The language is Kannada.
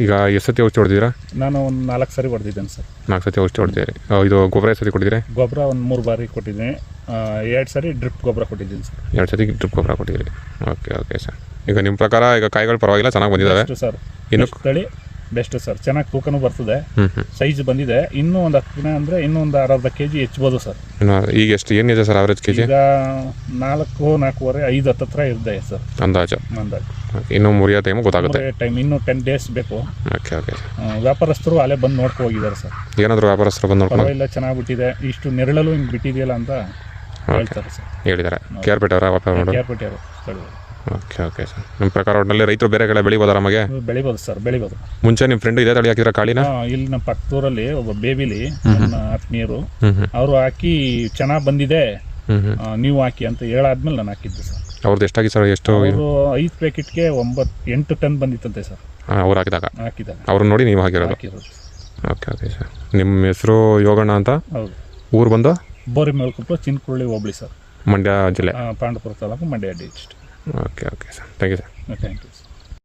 ಈಗ ಎಷ್ಟು ಸತಿ ಔಷಧಿ ಹೊಡೆದಿದ್ದೀರಾ? ನಾನು ಒಂದು 4 ಸರಿ ಹೊಡೆದಿದ್ದೇನೆ ಸರ್. 4 ಸತಿ ಔಷಧಿ ಹೊಡೆದಿದ್ದೀರಿ. ಇದು ಗೊಬ್ಬರ ಎಷ್ಟು ಸತಿ ಕೊಟ್ಟಿದ್ದೀರಿ? ಗೊಬ್ಬರ ಒಂದು 3 ಬಾರಿ ಕೊಟ್ಟಿದ್ದೀನಿ. 2 ಸರಿ ಡ್ರಿಪ್ ಗೊಬ್ಬರ ಕೊಟ್ಟಿದ್ದೀನಿ ಸರ್. 2 ಸತಿ ಡ್ರಿಪ್ ಗೊಬ್ಬರ ಕೊಟ್ಟಿದ್ದೀರಿ. Okay sir. ಈಗ ನಿಮ್ಮ ಪ್ರಕಾರ ಈಗ ಕಾಯಿಗಳು ಪರವಾಗಿಲ್ಲ, ಚೆನ್ನಾಗಿ ಬಂದಿದ್ದಾವೆ ಸರ್. ಇನ್ನು ತಳಿ ಬೆಸ್ಟ್ ಸರ್, ಚೆನ್ನಾಗಿ ತೂಕನೂ ಬರ್ತದೆ, ಸೈಜ್ ಬಂದಿದೆ. ಇನ್ನೂ ಒಂದು 10 ದಿನ ಅಂದರೆ ಇನ್ನೂ ಒಂದು ಅರ್ಧ ಕೆಜಿ ಹೆಚ್ಚಬೋದು ಸರ್. ಈಗ ಎಷ್ಟು ಏನಿದೆ ಸರ್ ಅವರೇಜ್ ಕೆಜಿ? ಈಗ 4.5 5 ಹತ್ರ ಇದೆ ಸರ್ ಅಂದಾಜು. ಇನ್ನೂ ಮುರಿಯೋ ಟೈಮು ಗೊತ್ತಾಗುತ್ತೆ. ಟೈಮ್ ಇನ್ನೂ 10 ಡೇಸ್ ಬೇಕು. ಓಕೆ ವ್ಯಾಪಾರಸ್ಥರು ಅಲ್ಲೇ ಬಂದು ನೋಡ್ಕೊ ಹೋಗಿದ್ದಾರೆ ಸರ್. ಏನಾದರೂ ವ್ಯಾಪಾರಸ್ಥರು ಬಂದು ನೋಡ್ಕೊಂಡು ಪರವಾಗಿಲ್ಲ, ಚೆನ್ನಾಗಿ ಬಿಟ್ಟಿದೆ, ಇಷ್ಟು ನೆರಳಲು ಹಿಂಗೆ ಬಿಟ್ಟಿದೆಯಲ್ಲ ಅಂತ ಹೇಳ್ತಾರೆ ಸರ್. ಹೇಳಿದ್ದಾರೆ ಕೇರ್ಪೇಟೆ ಅವರ ವ್ಯಾಪಾರ ಮಾಡೋದು. ಕೇರ್ಪೇಟೆ ಅವರು ಸ್ಥಳೀಯರು. Okay sir. ನಿಮ್ಮ ಪ್ರಕಾರ ಒಟ್ಟಿನಲ್ಲಿ ರೈತರು ಬೇರೆ ಕಡೆ ಬೆಳಿಬೋದು ಆರಾಮಾಗೆ? ಬೆಳಿಬೋದು ಸರ್, ಬೆಳಿಬೋದು. ಮುಂಚೆ ನಿಮ್ಮ ಫ್ರೆಂಡ್ ಇದೇ ತಳಿ ಹಾಕಿದ್ರ ಕಾಳಿನ? ಇಲ್ಲಿ ನಮ್ಮ ಪಕ್ಕದೂರಲ್ಲಿ ಒಬ್ಬ ಬೇಬಿಲಿ ನನ್ನ ಆತ್ಮೀಯರು ಅವರು ಹಾಕಿ ಚೆನ್ನಾಗಿ ಬಂದಿದೆ, ನೀವು ಹಾಕಿ ಅಂತ ಹೇಳಾದ್ಮೇಲೆ ನಾನು ಹಾಕಿದ್ದೆ ಸರ್. ಅವ್ರದ್ದು ಎಷ್ಟಾಗಿ ಸರ್? ಎಷ್ಟು? ಅವರು 5 ಪ್ಯಾಕೆಟ್ಗೆ 8 ಟನ್ ಬಂದಿತ್ತಂತೆ ಸರ್. ಅವ್ರು ಹಾಕಿದಾಗ ಅವ್ರನ್ನ ನೋಡಿ ನೀವು ಹಾಕಿರೋದು? Okay sir. ನಿಮ್ಮ ಹೆಸರು ಯೋಗಣ್ಣ ಅಂತ? ಹೌದು. ಊರು ಬಂದು ಬೋರಿಮೇಲ್ಕೊಪ್ಪ, ಚಿನ್ಕುರುಳಿ ಹೋಬಳಿ ಸರ್, ಮಂಡ್ಯ ಜಿಲ್ಲೆ, ಪಾಂಡವಪುರ ತಾಲೂಕು, Mandya district. Okay sir. Thank you sir. Thank you.